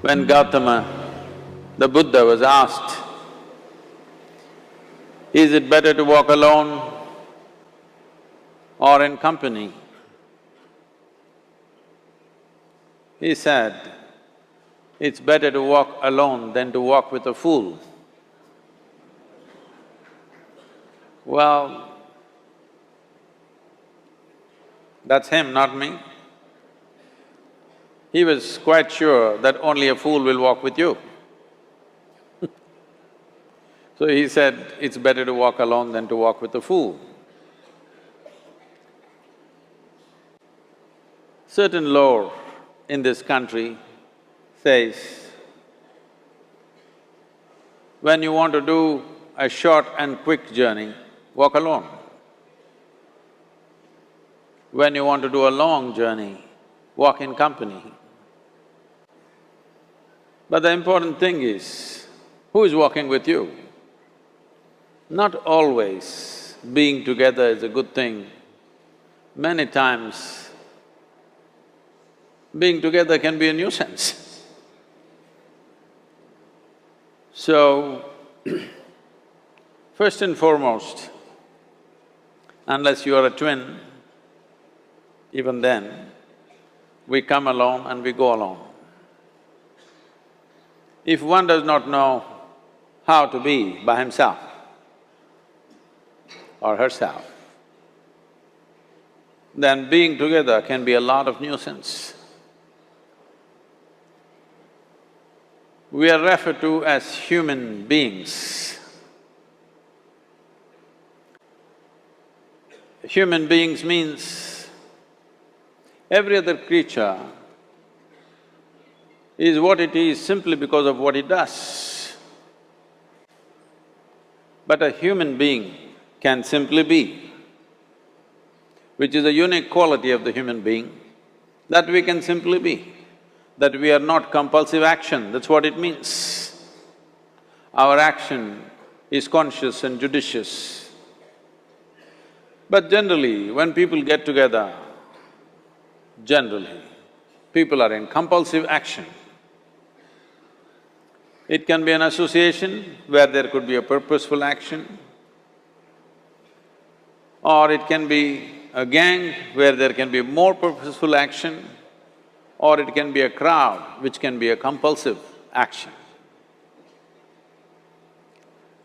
When Gautama, the Buddha, was asked, is it better to walk alone or in company? He said, it's better to walk alone than to walk with a fool. Well, that's him, not me. He was quite sure that only a fool will walk with you. So he said, it's better to walk alone than to walk with a fool. Certain lore in this country says, when you want to do a short and quick journey, walk alone. When you want to do a long journey, walk in company. But the important thing is, who is walking with you? Not always being together is a good thing. Many times, being together can be a nuisance. So, first and foremost, unless you are a twin, even then, we come alone and we go alone. If one does not know how to be by himself or herself, then being together can be a lot of nuisance. We are referred to as human beings. Human beings means every other creature is what it is simply because of what it does. But a human being can simply be, which is a unique quality of the human being, that we can simply be, that we are not compulsive action, that's what it means. Our action is conscious and judicious. But generally, when people get together, people are in compulsive action. It can be an association where there could be a purposeful action, or it can be a gang where there can be more purposeful action, or it can be a crowd which can be a compulsive action.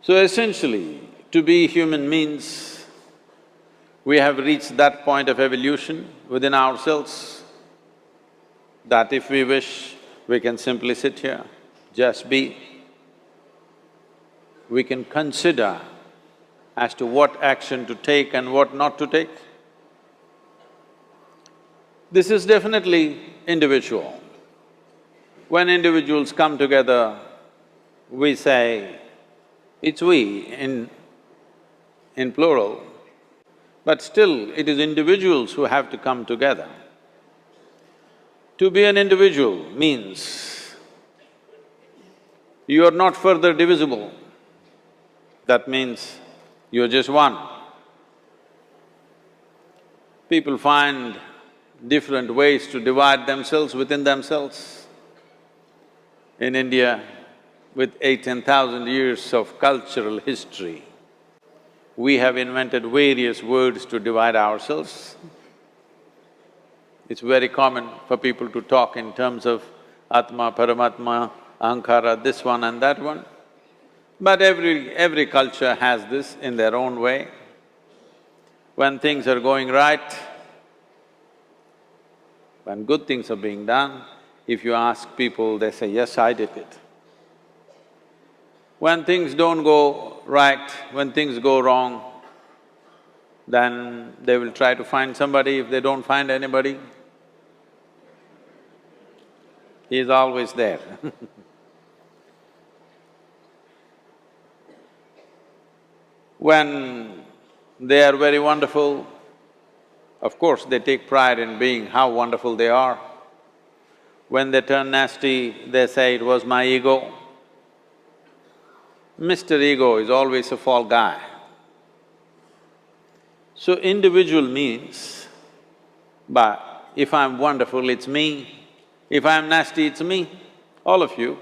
So essentially, to be human means we have reached that point of evolution within ourselves that if we wish, we can simply sit here, just be. We can consider as to what action to take and what not to take. This is definitely individual. When individuals come together, we say, it's we in plural, but still it is individuals who have to come together. To be an individual means you are not further divisible. That means you're just one. People find different ways to divide themselves within themselves. In India, with 8,000–10,000 years of cultural history, we have invented various words to divide ourselves. It's very common for people to talk in terms of Atma, Paramatma, Ahankara, this one and that one. But every culture has this in their own way. When things are going right, when good things are being done, if you ask people, they say, yes, I did it. When things don't go right, when things go wrong, then they will try to find somebody. If they don't find anybody, he is always there. When they are very wonderful, of course they take pride in being how wonderful they are. When they turn nasty, they say, it was my ego. Mr. Ego is always a fall guy. So individual means, but if I'm wonderful, it's me. If I'm nasty, it's me. all of you,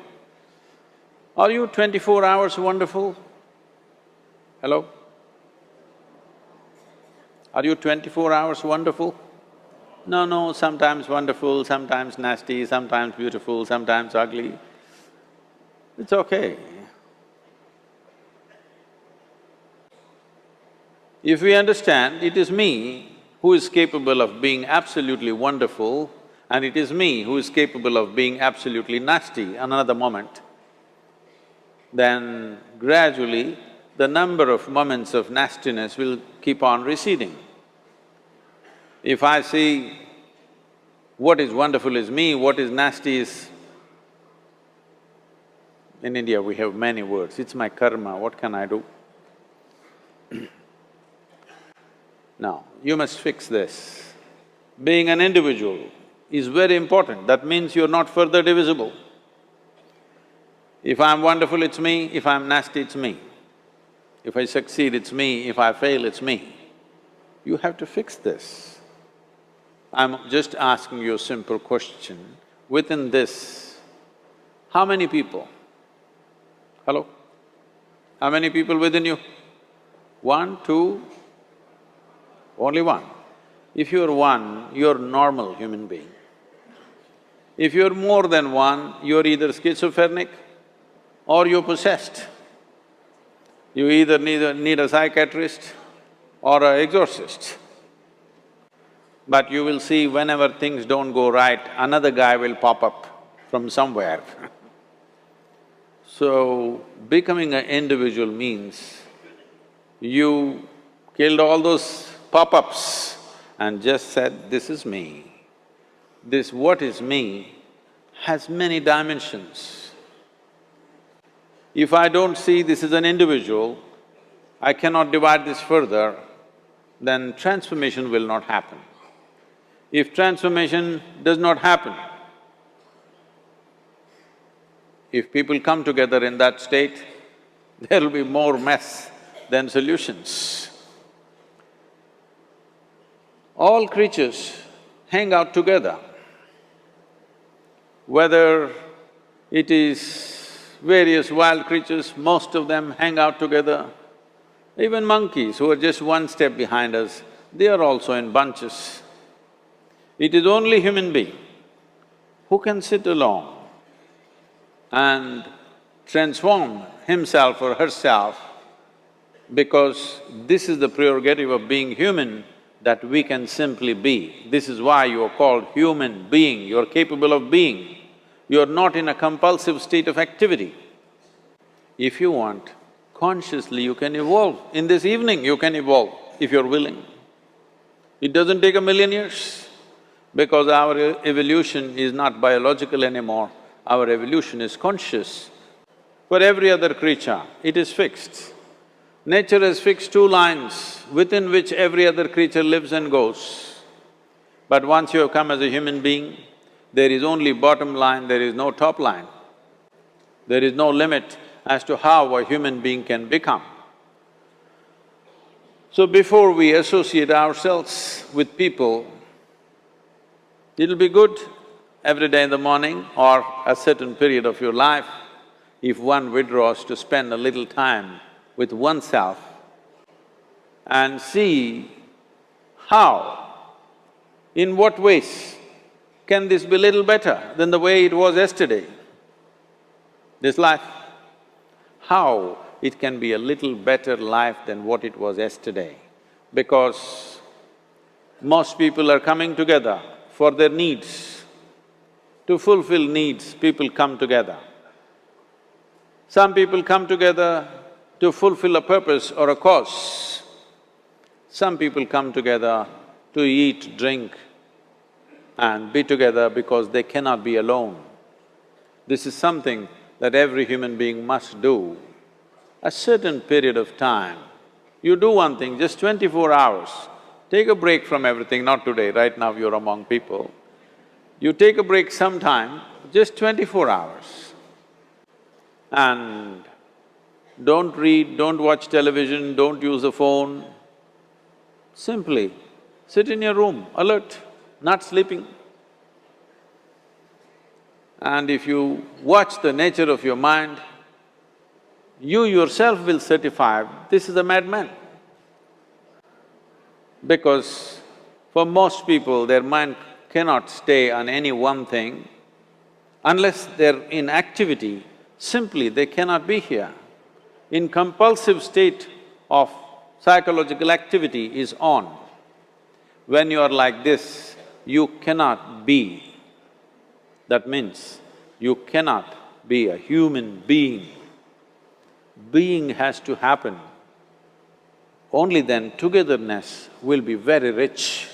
are you 24 hours wonderful? Hello? Are you 24 hours wonderful? No, no, sometimes wonderful, sometimes nasty, sometimes beautiful, sometimes ugly. It's okay. If we understand it is me who is capable of being absolutely wonderful and it is me who is capable of being absolutely nasty another moment, then gradually the number of moments of nastiness will keep on receding. If I see what is wonderful is me, what is nasty is… In India we have many words, it's my karma, what can I do? Now, you must fix this. Being an individual is very important, that means you're not further divisible. If I'm wonderful, it's me, if I'm nasty, it's me. If I succeed, it's me, if I fail, it's me. You have to fix this. I'm just asking you a simple question. Within this, how many people? Hello? How many people within you? One, two, only one. If you're one, you're a normal human being. If you're more than one, you're either schizophrenic or you're possessed. You either need a psychiatrist or an exorcist. But you will see whenever things don't go right, another guy will pop up from somewhere. So, becoming an individual means you killed all those pop-ups and just said, this is me. This what is me has many dimensions. If I don't see this as an individual, I cannot divide this further, then transformation will not happen. If transformation does not happen, if people come together in that state, there'll be more mess than solutions. All creatures hang out together. Whether it is various wild creatures, most of them hang out together. Even monkeys who are just one step behind us, they are also in bunches. It is only human being who can sit alone and transform himself or herself, because this is the prerogative of being human, that we can simply be. This is why you are called human being, you're capable of being. You're not in a compulsive state of activity. If you want, consciously you can evolve. In this evening you can evolve, if you're willing. It doesn't take 1,000,000 years, because our evolution is not biological anymore, our evolution is conscious. For every other creature, it is fixed. Nature has fixed 2 lines within which every other creature lives and goes. But once you have come as a human being, there is only bottom line, there is no top line. There is no limit as to how a human being can become. So before we associate ourselves with people, it'll be good every day in the morning or a certain period of your life, if one withdraws to spend a little time with oneself and see how, in what ways can this be little better than the way it was yesterday, this life? How it can be a little better life than what it was yesterday, because most people are coming together for their needs. To fulfill needs, people come together. Some people come together to fulfill a purpose or a cause. Some people come together to eat, drink and be together because they cannot be alone. This is something that every human being must do. A certain period of time, you do one thing, just 24 hours, take a break from everything, not today, right now you're among people. You take a break sometime, just 24 hours. And don't read, don't watch television, don't use the phone. Simply sit in your room, alert, not sleeping. And if you watch the nature of your mind, you yourself will certify, this is a madman. Because for most people, their mind cannot stay on any one thing. Unless they're in activity, simply they cannot be here. In compulsive state of psychological activity is on. When you are like this, you cannot be. That means you cannot be a human being. Being has to happen. Only then togetherness will be very rich.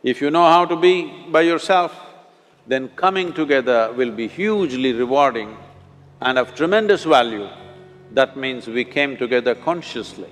If you know how to be by yourself, then coming together will be hugely rewarding and of tremendous value. That means we came together consciously.